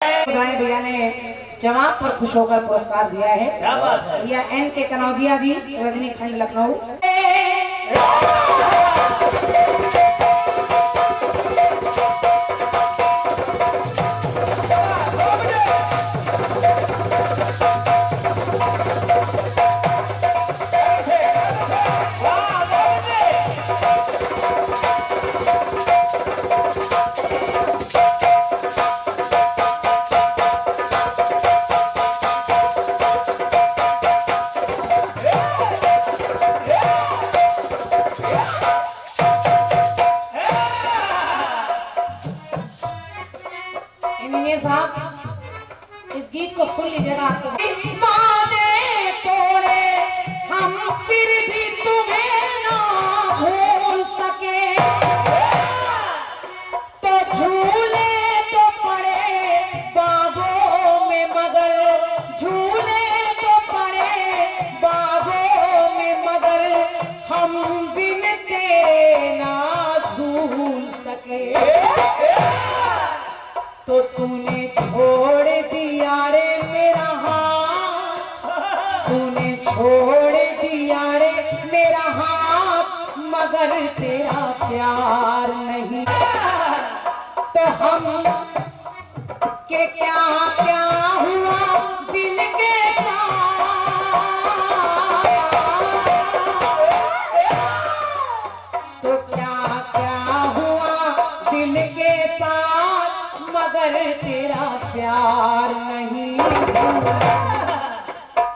भैया ने जवाब पर खुश होकर पुरस्कार दिया है। भैया एन के कनौजिया जी, रजनी खंड, लखनऊ। इस गीत को सुन लीजिएगा। माने तोड़े हम फिर भी तुम्हें ना भूल सके, तो झूले तो पड़े बागों में मगर, झूले तो पड़े बागों में मगर, हम बिन तेरे ना झूल सके। तो तूने छोड़ दिया रे मेरा हाथ, तूने छोड़ दिया रे मेरा हाथ, मगर तेरा प्यार नहीं। तो हम के क्या क्या हुआ दिल के साथ, तो क्या क्या हुआ दिल के साथ, मगर तेरा प्यार नहीं।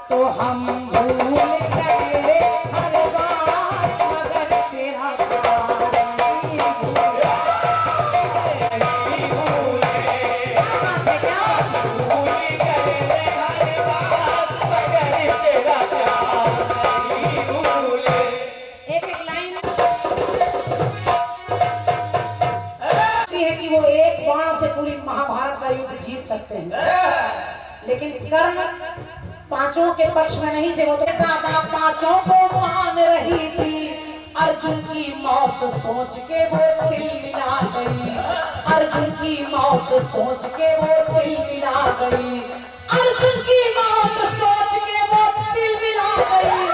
तो हम भूल गए हर बात, मगर तेरा प्यार नहीं भूले। एक एक लाइन है कि वो एक बाण से पूरी महाभारत का युद्ध जीत सकते हैं, लेकिन कर्ण पांचों के पक्ष में नहीं थे। वो तो ज्यादा पांचों को मान रही थी। अर्जुन की मौत सोच के वो तिलमिला गई, अर्जुन की मौत सोच के वो तिलमिला गई, अर्जुन की मौत सोच के वो तिलमिला गई।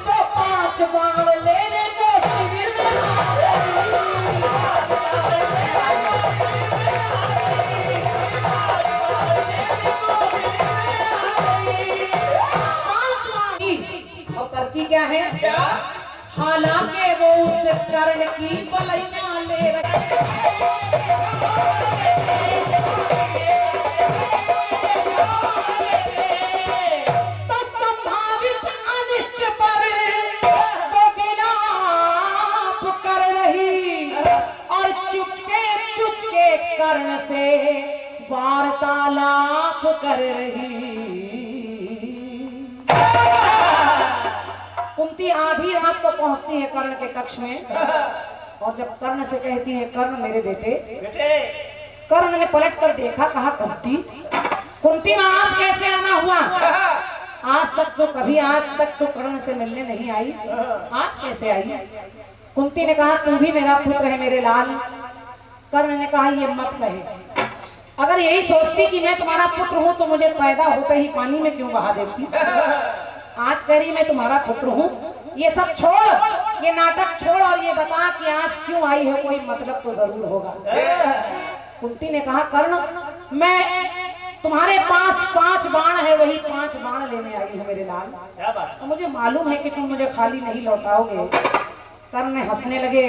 तो 5 बाण लेने को शिविर में आ गई। और करती क्या है? हालांकि वो उस कर्ण की बलैया ले रहे, तो संभावित अनिष्ट पर वो विलाप कर रही, और चुपके कर्ण से वार्तालाप कर रही। कुंती आधी रात को पहुंचती है कर्ण के कक्ष में, और जब कर्ण से कहती है, कर्ण मेरे बेटे। कर्ण ने पलट कर देखा, कहा कुंती, कुंती आज कैसे आना हुआ? आज तक तो कर्ण से मिलने नहीं आई, आज कैसे आई? कुंती ने कहा, तुम भी मेरा पुत्र है मेरे लाल। कर्ण ने कहा, ये मत कहे, अगर यही सोचती कि मैं तुम्हारा पुत्र हूं तो मुझे पैदा होते ही पानी में क्यों बहा देती? आज कह रही मैं तुम्हारा पुत्र हूँ। ये सब छोड़, ये नाटक छोड़, और ये बता कि आज क्यों आई है, कोई मतलब तो जरूर होगा। कुंती ने कहा, कर्ण मैं तुम्हारे पास 5 बाण है, वही 5 बाण लेने आई हूँ मेरे लाल, तो मुझे मालूम है कि तुम मुझे खाली नहीं लौटाओगे। कर्ण ने हंसने लगे,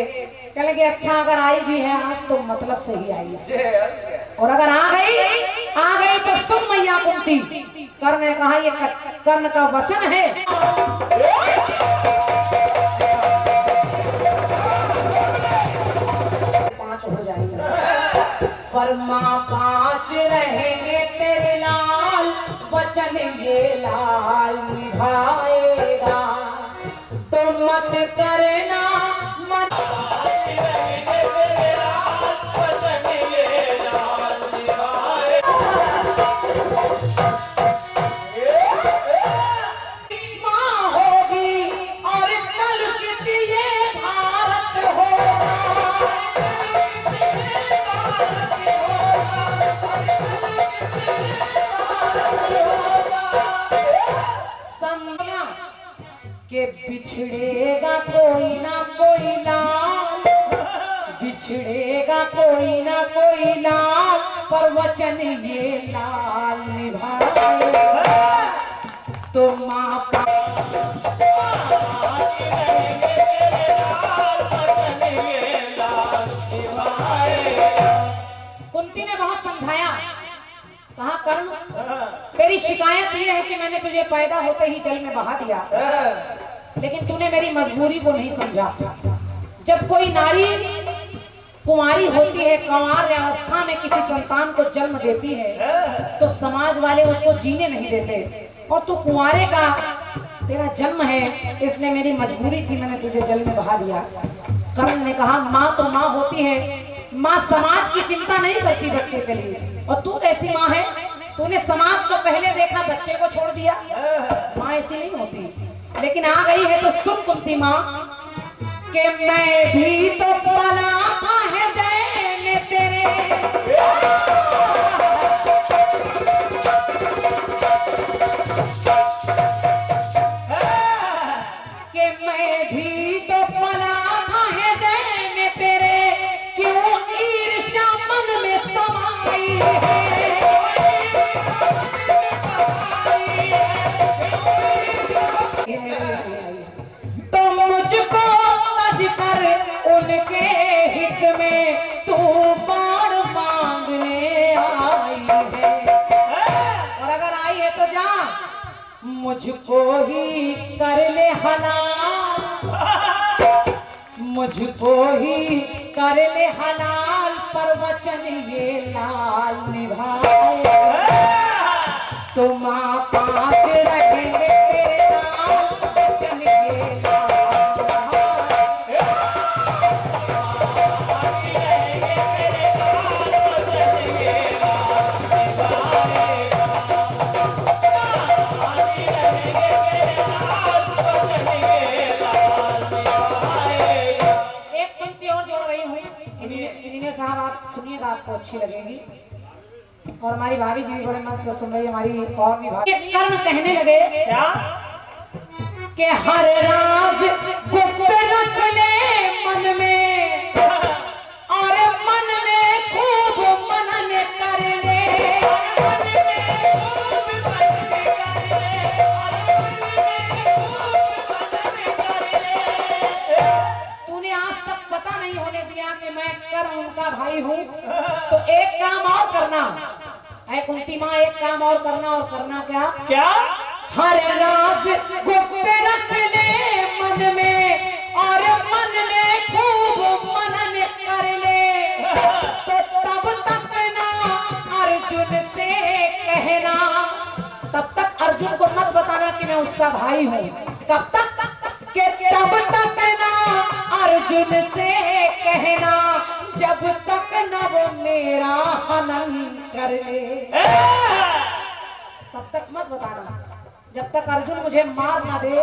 कहने लगे, अच्छा अगर आई भी है आज तो मतलब से ही आई है, और अगर आ गई तो सुन मैया कुंती। कर्ण ने कहा, ये कर्ण का वचन है। 5 हो जाएंगे, परमा 5 रहेंगे तेरे लाल, वचन ये लाल निभाएगा। तो मत करना मत कि बिछड़ेगा कोई ना कोई लाल, बिछड़ेगा कोई ना कोई लाल, पर वचन ये लाल निभाए तो माँ कुंती ने बहुत समझाया, कहा कर्ण तेरी शिकायत ये है कि मैंने तुझे पैदा होते ही जल में बहा दिया, लेकिन तूने मेरी मजबूरी को नहीं समझा। जब कोई नारी कुंवारी होती है, कंवार अवस्था में किसी संतान को जन्म देती है, तो समाज वाले उसको जीने नहीं देते, और तू कुंवारे का तेरा जन्म है, इसलिए मेरी मजबूरी थी, मैंने तुझे जल में बहा दिया। कर्ण ने कहा माँ तो माँ होती है, माँ समाज की चिंता नहीं करती बच्चे के लिए, और तू कैसी माँ है, तूने समाज को पहले देखा बच्चे को छोड़ दिया। माँ ऐसी नहीं होती, लेकिन आ गई है तो सुन कुंती माँ कि मैं भी तो पला था हृदय में तेरे, कि मैं भी तो पला था हृदय में तेरे, क्यों ईर्ष्या मन में समाई है, तो मुझको तज कर उनके हित में तू बाण मांगने आई है, और अगर आई है तो जा मुझको ही कर ले हलाल, मुझको ही कर ले हलाल, पर वचन ये लाल निभाए तो माँ पास रहेंगे तेरे लाल, वचन ये लाल साहब, आप सुनिएगा, आपको अच्छी लगेगी, और हमारी भाभी जी भी बड़े मन से सुन रही है, हमारी और भी भाभी। कर्ण कहने लगे क्या कि हर राज गुप्त रख ले मन में, और मन में खूब मनन कर ले, तूने आज तक पता नहीं होने दिया कि मैं कर्ण उनका भाई हूँ, तो एक काम और करना है कुंती माँ, एक काम और करना, और करना क्या क्या, हर राज गुप्त रख ले मन में, और मन में खूब मनन कर ले, तो तब तक ना अर्जुन से कहना, तब तक अर्जुन को मत बताना कि मैं उसका भाई हूँ, कब तक के तब तक ना अर्जुन से कहना, जब तक न वो मेरा हनन कर ले, तब तक मत बताना, जब तक अर्जुन मुझे मार ना दे।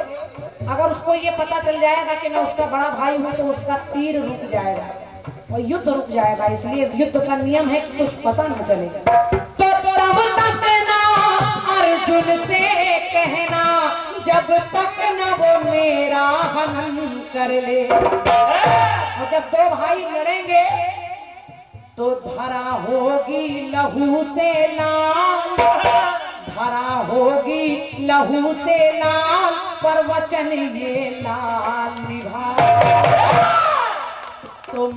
अगर उसको ये पता चल जाएगा कि मैं उसका बड़ा भाई हूँ, तो उसका तीर रुक जाएगा और युद्ध रुक जाएगा, इसलिए युद्ध का नियम है कि कुछ पता न चले। तो तब तक ना अर्जुन से कहना, जब तक न वो मेरा हनन कर ले। और जब दो भाई लड़ेंगे तो धरा होगी लहू से लाल, धरा होगी लहू से लाल, पर वचन ये लाल निभा तुम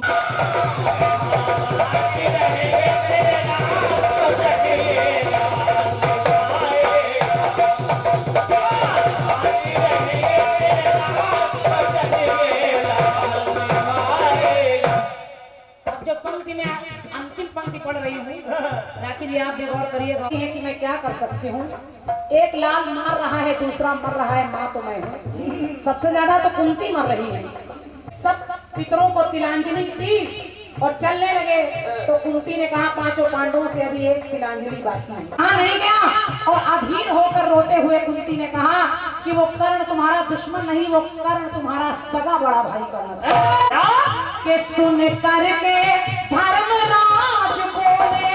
अब जो पंक्ति में अंतिम पंक्ति पढ़ रही हूँ, राखी जी आप भी गौर करिएगा कि मैं क्या कर सकती हूँ। एक लाल मार रहा है, दूसरा मर रहा है, माँ तो मैं हूँ। सबसे ज्यादा तो कुंती मर रही है। सब पितरों को तिलांजलि दी और चलने लगे, तो कुंती ने कहा पांचों पांडवों से अभी एक तिलांजलि बाकी है। हाँ नहीं गया, और अधीर होकर रोते हुए कुंती ने कहा कि वो कर्ण तुम्हारा दुश्मन नहीं, वो कर्ण तुम्हारा सगा बड़ा भाई कर्ण था। कि सुन करके धर्मराज बोले,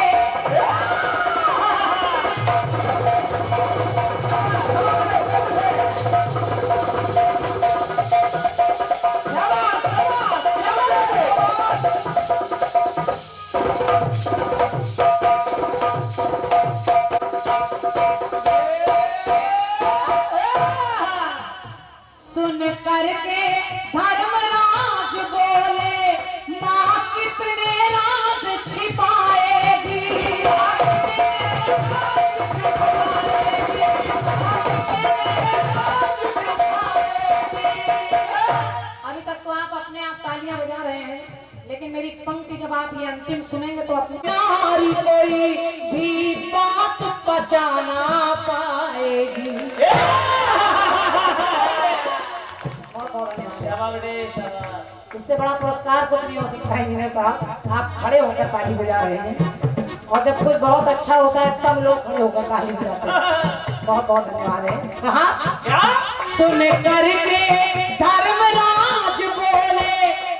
अभी तक तो आप अपने आप तालियां बजा रहे हैं, लेकिन मेरी पंक्ति जब आप ये अंतिम सुनेंगे तो अपनी नारी कोई भी बात बचाना पाएगी। इससे बड़ा पुरस्कार कुछ नहीं हो सकता है इंजीनियर साहब। आप खड़े होकर ताली बजा रहे हैं, और जब कुछ बहुत अच्छा होता है तब लोग खड़े होकर ताली बजाते हैं। बहुत बहुत धन्यवाद है। कहा सुन करके धर्मराज बोले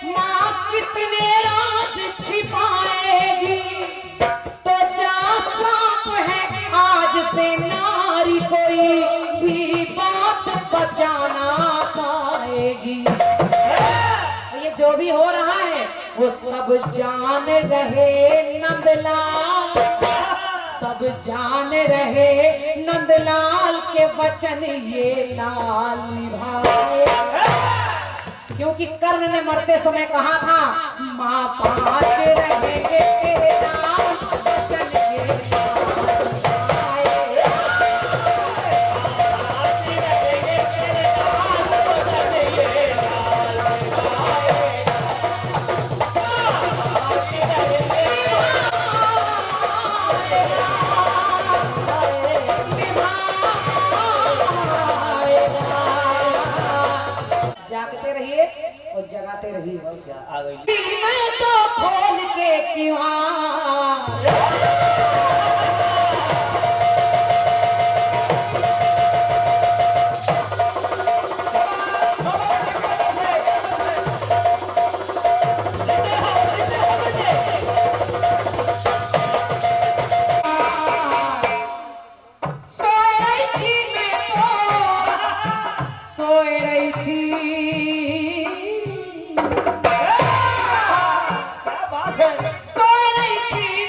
माँ कितने राज छिपाएगी, तो जा श्राप है आज से नारी कोई भी बात बचाना पाएगी। ये जो भी हो रहा है वो सब जान रहे नंदलाल, सब जान रहे नंदलाल के वचन ये लाल निभाए। क्योंकि कर्ण ने मरते समय कहा था माँ 5 रहेंगे तेरे नाम वचन ये लाल निभाए। जागते रहिए और जगाते रहिए। मैं तो खोल के क्यों सोए रही थी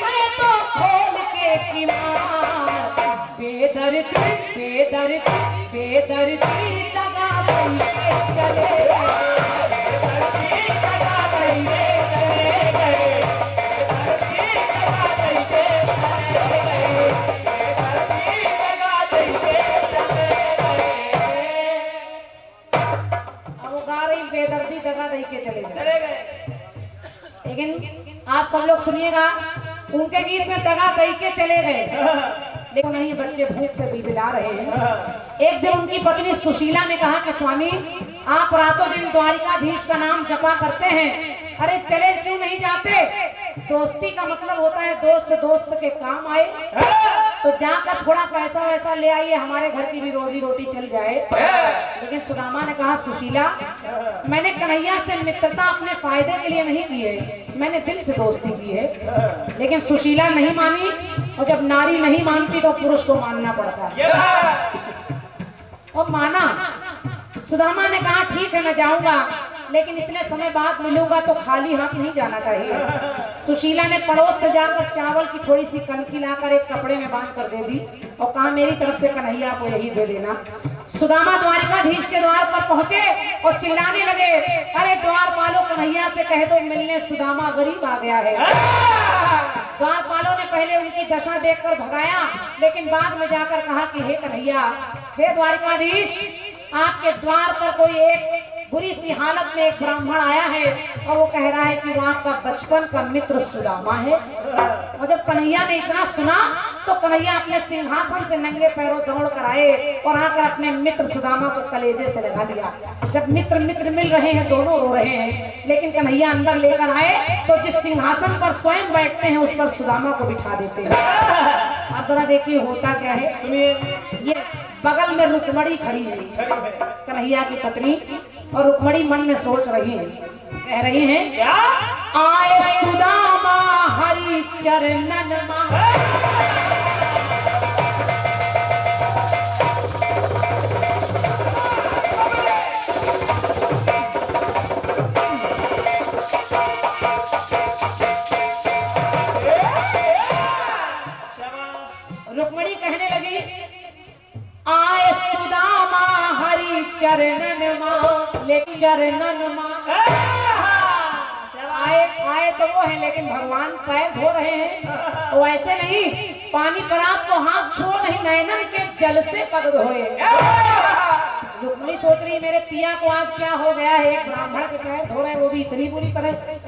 मैं तो खोल के किनार, बेदर्दी दगा के चले बेदर्दी दगा दे के चले गए। लेकिन आप सब लोग सुनिएगा, उनके गीत में दगा दे के चले गए, लेकिन नहीं, बच्चे भूख से बिलबिला रहे हैं। एक दिन उनकी पत्नी सुशीला ने कहा कि स्वामी आप रातों दिन द्वारिकाधीश का नाम जपा करते हैं, अरे चले क्यों नहीं जाते? दोस्ती का मतलब होता है दोस्त दोस्त के काम आए, तो जाकर थोड़ा पैसा वैसा ले आइए, हमारे घर की भी रोजी रोटी चल जाए। लेकिन सुदामा ने कहा सुशीला मैंने कन्हैया से मित्रता अपने फायदे के लिए नहीं की है, मैंने दिल से दोस्ती की है। लेकिन सुशीला नहीं मानी, और जब नारी नहीं मानती तो पुरुष को मानना पड़ता है। और माना, सुदामा ने कहा ठीक है मैं जाऊंगा, लेकिन इतने समय बाद मिलूंगा तो खाली हाथ नहीं जाना चाहिए। सुशीला ने पड़ोस से जाकर चावल की थोड़ी सी कनकी लाकर एक कपड़े में बांध कर दे दी और कहा मेरी तरफ से कन्हैया को यही दे देना। सुदामा द्वारिकाधीश के द्वार पर पहुंचे और चिल्लाने लगे, अरे द्वारपालों कन्हैया से कह दो मिलने सुदामा गरीब आ गया है। द्वारपालों ने पहले उनकी दशा देखकर भगाया, लेकिन बाद में जाकर कहा कि हे कन्हैया, हे द्वारिकाधीश, आपके द्वार पर कोई एक बुरी सी हालत में एक ब्राह्मण आया है और वो कह रहा है कि वो आपका बचपन का मित्र सुदामा है। और जब कन्हैया ने इतना सुना तो कन्हैया अपने सिंहासन से नंगे पैरों दौड़ कर आए और आकर अपने मित्र सुदामा को कलेजे से लगा लिया। जब मित्र मित्र मिल रहे हैं, दोनों रो रहे हैं, लेकिन कन्हैया अंदर लेकर आए तो जिस सिंहासन पर स्वयं बैठते हैं उस पर सुदामा को बिठा देते हैं। आप जरा देखिए होता क्या है, सुनिए। ये बगल में रुक्मणी खड़ी है, कन्हैया की पत्नी, और रुक्मणी मन में सोच रही है, कह रही हैं क्या? आए सुदामा हरि चरणन रुक्मणी कहने लगी, आए सुदामा हरि चरणन मां, ले चरणन मां आए आए तो वो है, लेकिन भगवान पैर धो रहे हैं तो ऐसे नहीं, पानी पर आपको हाथ छो नहीं, नैनन के जल से पग धोए। रुक्मिणी सोच रही मेरे पिया को आज क्या हो गया है, एक ब्राह्मण के पैर धो रहे हैं, वो भी इतनी बुरी तरह से,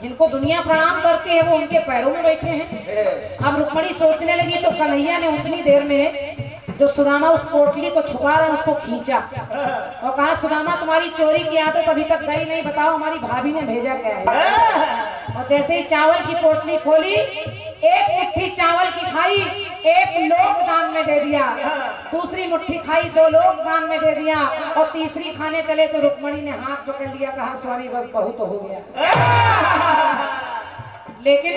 जिनको दुनिया प्रणाम करती है वो उनके पैरों में बैठे हैं। अब रुक्मिणी सोचने लगी तो कन्हैया ने उतनी देर में जो सुदामा उस पोटली को छुपा रहे उसको खींचा और कहा, सुदामा तुम्हारी चोरी की आदत अभी तक गई नहीं, बताओ हमारी भाभी ने भेजा क्या है। और जैसे ही चावल की पोटली खोली, एक मुट्ठी चावल की खाई, एक लोग दान में दे दिया, दूसरी मुट्ठी खाई, 2 लोग दान में दे दिया, और तीसरी खाने चले तो रुक्मिणी ने हाथ पकड़ लिया, कहा स्वामी बस बहुत हो गया। लेकिन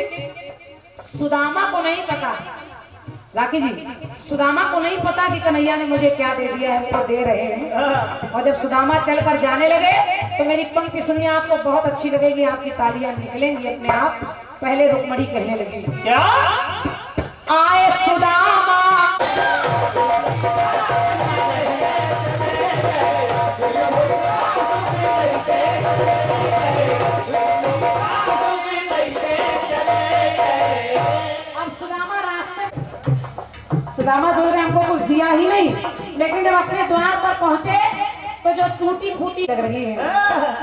सुदामा को नहीं पता, राखी जी, सुदामा को नहीं पता कि कन्हैया ने मुझे क्या दे दिया है, वो तो दे रहे हैं। और जब सुदामा चलकर जाने लगे तो मेरी पंक्ति सुनिए, आपको बहुत अच्छी लगेगी, आपकी तालियां निकलेंगी अपने आप। पहले रुक्मिणी कहने लगी, क्या आए सुदामा सुदामा सोच रहे हमको कुछ दिया ही नहीं, लेकिन जब अपने द्वार पर पहुंचे तो जो टूटी फूटी लग रही है,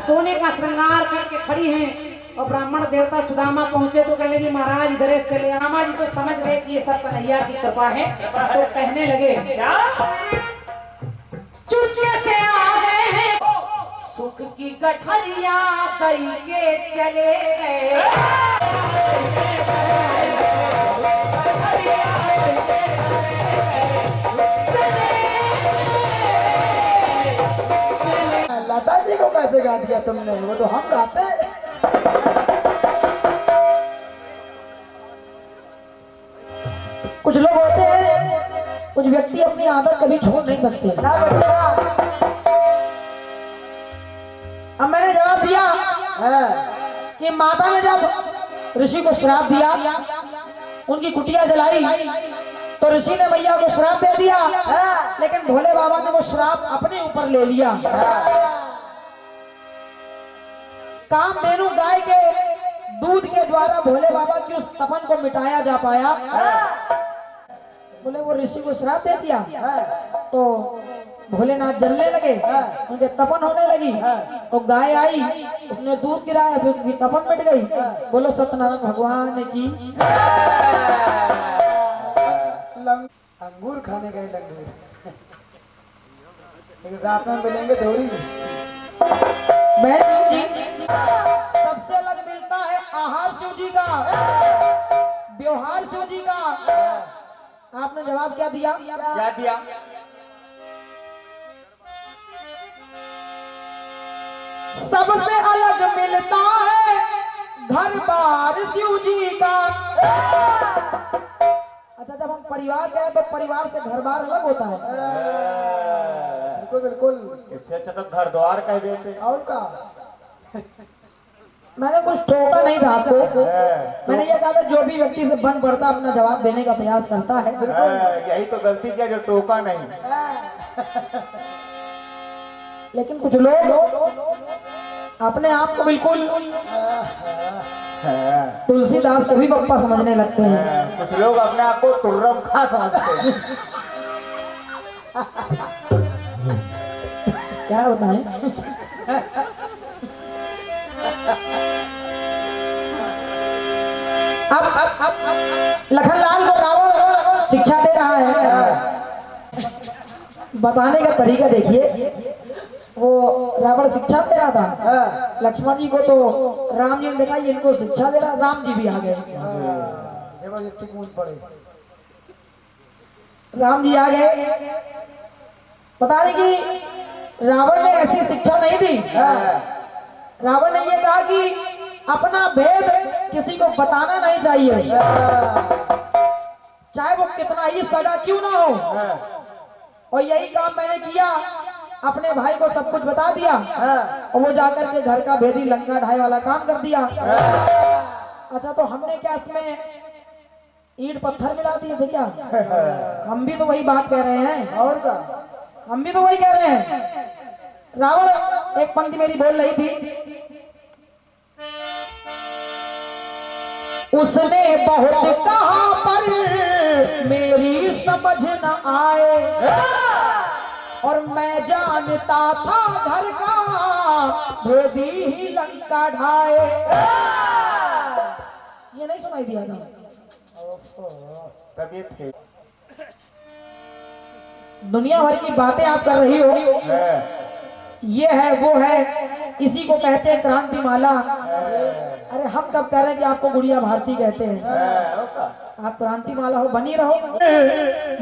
सोने का श्रृंगार करके खड़ी हैं, और ब्राह्मण देवता सुदामा पहुंचे तो कहने लगी महाराज इधर चले। रामा जी तो समझ गए कि ये सब कन्हैया की कृपा है, तो कहने लगे चुपके से आ गए हैं, सुख की गठरिया कई के चले गए। लता जी को कैसे गा दिया तुमने, वो तो हम गाते हैं। कुछ लोग होते हैं, कुछ व्यक्ति अपनी आदत कभी छोड़ नहीं सकते। अब मैंने जवाब दिया कि माता ने जब ऋषि को श्राप दिया, उनकी कुटिया जलाई, तो ऋषि ने मैया को श्राप दे दिया, लेकिन भोले बाबा ने वो श्राप अपने ऊपर ले लिया। कामधेनु गाय के दूध के द्वारा भोले बाबा की उस तपन को मिटाया जा पाया। बोले वो ऋषि को श्राप दे दिया तो भोलेनाथ जलने लगे, उनके तपन होने लगी, तो गाय आई, उसने दूध गिराया, फिर उसकी तपन मिट गई। बोलो सत्यनारायण भगवान की। अंगूर खाने का ही लग गए, लेकिन रात में मिलेंगे थोड़ी। बहन जी, सबसे अलग मिलता है आहार शिव जी का, व्यवहार शिव जी का। आपने जवाब क्या दिया? क्या दिया? सबसे अलग मिलता है घर बार शिव जी का। अच्छा, जब हम परिवार गए तो परिवार से घर बार अलग होता है। बिल्कुल बिल्कुल, इससे अच्छा तो घर द्वार कह देते। और का मैंने कुछ टोका नहीं था आपको, मैंने ये कहा था जो भी व्यक्ति से बन पड़ता अपना जवाब देने का प्रयास करता है। यही तो गलती किया जो टोका नहीं। लेकिन कुछ लोग अपने आप को बिल्कुल तुलसीदास कभी पप्पा समझने लगते हैं। कुछ लोग अपने आप को तुर्रम खा समझते हैं। क्या बताएं? अब लखनलाल को रावण शिक्षा दे रहा है। बताने का तरीका देखिए, वो रावण शिक्षा दे रहा था लक्ष्मण जी को, तो राम जी ने देखा ये इनको शिक्षा दे रहा, राम जी भी आ गए। जबरदस्ती कूद पड़े, राम जी आ गए। बता रहे कि रावण ने ऐसी शिक्षा नहीं दी। रावण ने ये कहा कि अपना भेद किसी को बताना नहीं चाहिए, चाहे वो कितना ही सगा क्यों ना हो। और यही काम मैंने किया, अपने भाई को सब कुछ बता दिया, और वो जाकर के घर का भेदी लंका ढाई वाला काम कर दिया। अच्छा, तो हमने क्या इसमें ईंट पत्थर मिला दिए थे क्या? हम भी तो वही बात कह रहे हैं। और क्या, हम भी तो वही कह रहे हैं। रावण एक पंक्ति मेरी बोल रही थी, उसने बहुत कहा पर मेरी समझ न आए, और मैं जानता था घर का भेदी ही लंका ढाए। ये नहीं सुनाई दिया था? तब ये थे दुनिया भर की बातें आप कर रही हो, ये है वो है, इसी को कहते हैं क्रांति माला। अरे हम कब कह रहे हैं कि आपको गुड़िया भारती कहते हैं? आप क्रांति माला हो, बनी रहो।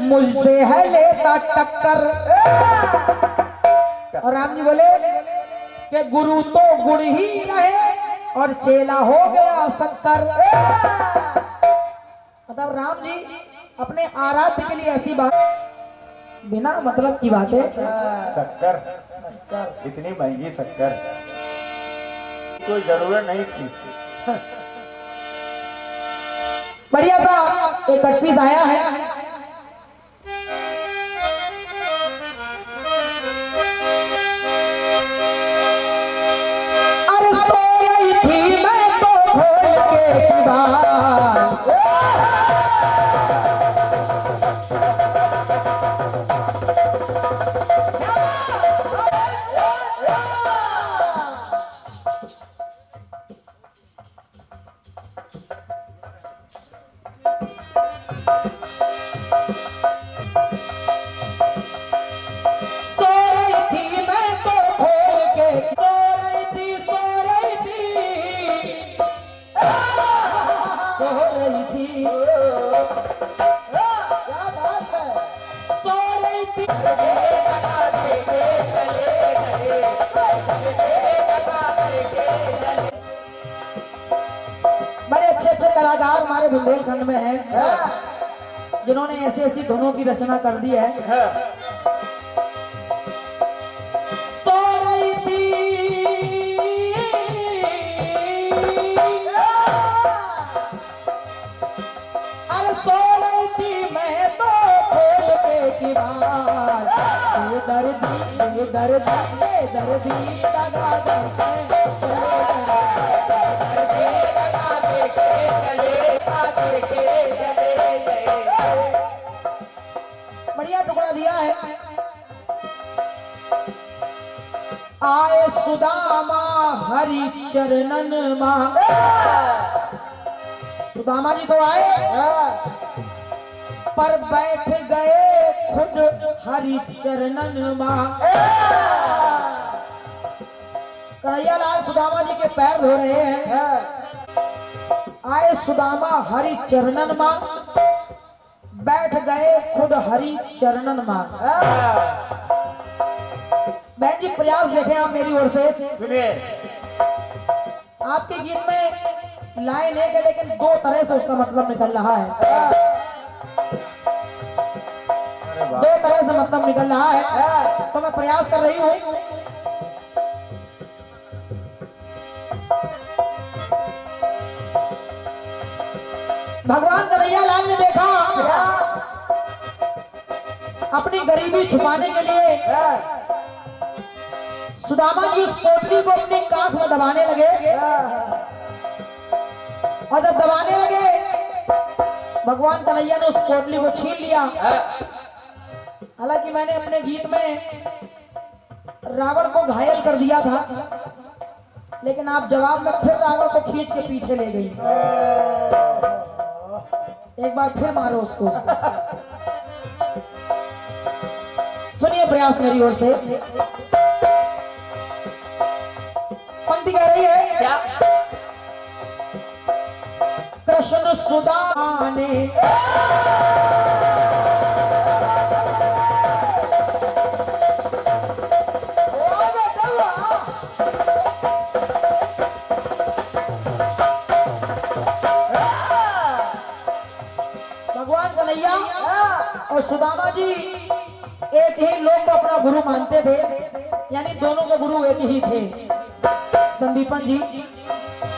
मुझसे है लेता टक्कर, और राम जी बोले कि गुरु तो गुड़ ही रहे और चेला हो गया शक्कर। मतलब राम जी अपने आराध्य के लिए ऐसी बात, बिना मतलब की बातें। शक्कर, इतनी महंगी शक्कर कोई जरूरत नहीं थी। बढ़िया सा एक कट पीस आया है। अरे सो गई थी मैं तो खोल के दीवार, बड़े अच्छे अच्छे कलाकार हमारे बुंदेलखंड में हैं, जिन्होंने ऐसी ऐसी धुनों की रचना कर दी है। सो रही थी, अरे सो रही थी मैं तो खोल के दीवार, दर्दी दर्दी दर्दी दगा बढ़िया टुकड़ा दिया है। आए सुदामा हरि चरणन मां, सुदामा जी तो आए पर बैठ गए खुद हरि चरणन मां। कन्हैया लाल सुदामा जी के पैर धो रहे हैं। आए सुदामा हरि चरणन मां, बैठ गए खुद हरि चरणन मां। बहन जी प्रयास देखें आप मेरी ओर से। सुनिए, आपके गीत में लाइन एक है लेकिन दो तरह से उसका मतलब निकल रहा है, दो तरह से मतलब निकल रहा है, तो मैं प्रयास कर रही हूँ। भगवान कन्हैया लाल ने देखा अपनी गरीबी छुपाने के लिए सुदामा की उस पोटली को अपनी काख में दबाने लगे, और जब दबाने लगे भगवान कन्हैया ने उस पोटली को छीन लिया। हालांकि मैंने अपने गीत में रावण को घायल कर दिया था, लेकिन आप जवाब में फिर रावण को खींच के पीछे ले गई। एक बार फिर मारो उसको। सुनिए प्रयास मेरी ओर से। पंक्ति कह रही है क्या? कृष्ण सुदामा ने और सुदामा जी एक ही लोग को अपना गुरु मानते थे, यानी दोनों के गुरु एक ही थे, संदीपन जी।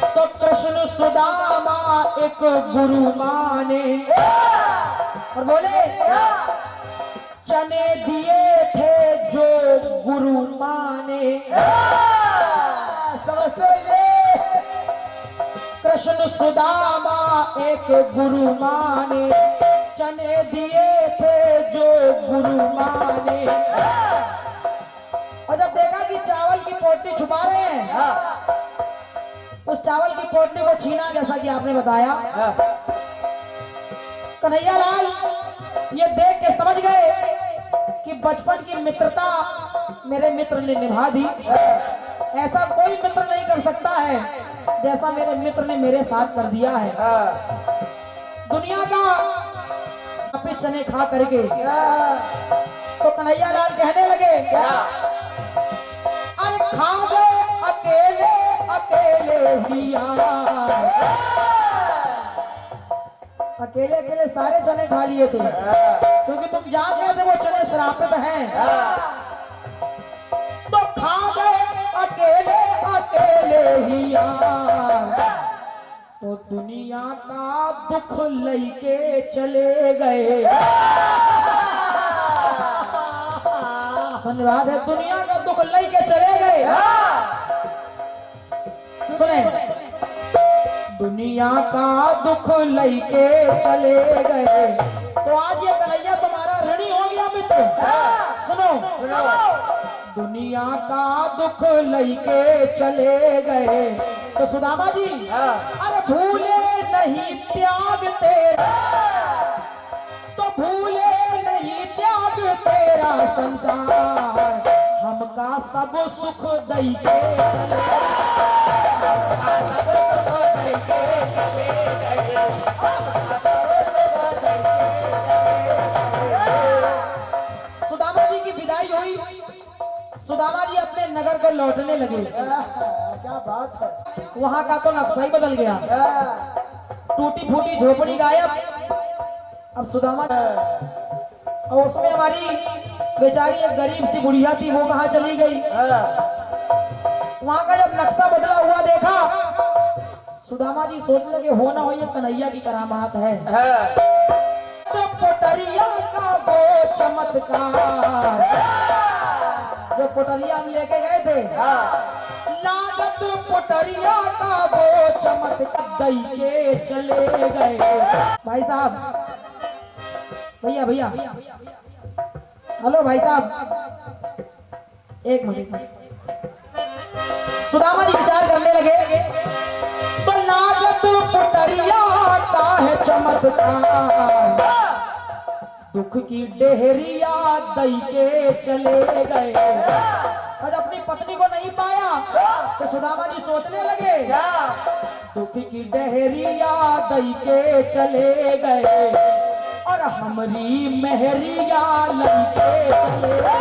तो कृष्ण सुदामा एक गुरु माने, और बोले चने दिए थे जो गुरु माने। समझते कृष्ण सुदामा एक गुरु माने, चने दिए थे जो गुरु माने। और जब देखा कि चावल की पोटली छुपा रहे हैं, उस चावल की पोटली को छीना, जैसा कि आपने बताया। कन्हैया लाल ये देख के समझ गए कि बचपन की मित्रता मेरे मित्र ने निभा दी। ऐसा कोई मित्र नहीं कर सकता है जैसा मेरे मित्र ने मेरे साथ कर दिया है। दुनिया का सफेद चने खा करके तो कन्हैया लाल कहने लगे, अरे खा गए अकेले अकेले ही अकेले अकेले सारे चने खा लिए थे, क्योंकि तुम जान गए थे वो चने श्रापित हैं। तो खा गए अकेले अकेले ही तो दुनिया का दुख लेके चले गए। धन्यवाद है, दुनिया का दुख लेके चले गए। सुने, दुनिया का दुख लेके चले गए। तो आज ये कन्हैया तुम्हारा ऋणी हो गया मित्र। सुनो, दुनिया का दुख लेके चले गए। तो सुदामा जी, अरे भूले नहीं त्याग तेरा, तो भूले नहीं त्याग तेरा संसार, हमका सब सुख दई के सुदामा जी की विदाई हुई। सुदामा जी अपने नगर को लौटने लगे। क्या बात है। वहां का तो नक्शा ही बदल गया, टूटी फूटी झोपड़ी गायब। अब सुदामा, और उसमें हमारी बेचारी एक गरीब सी बुढ़िया थी, वो कहाँ चली गई। वहां का जब नक्शा बदला हुआ देखा, सुदामा जी सोचने लगे हो ना हो ये कन्हैया की करामात है। तो पोटरिया का वो चमत्कार, जो पोटरिया हम लेके गए थे, लागत पोटरिया का वो चमत्कार दई के चले गए। भाई साहब, भैया भैया, हेलो भाई साहब, एक मिनट। सुदामा जी विचार करने लगे, तो लागत पोटरिया का है चमत्कार, दुख की डेहरिया दई के चले गए। और अपनी पत्नी को नहीं पाया तो सुदामा जी सोचने लगे, दुख की डेहरिया दई के चले गए, और हमरी मेहरिया लईके चले गए।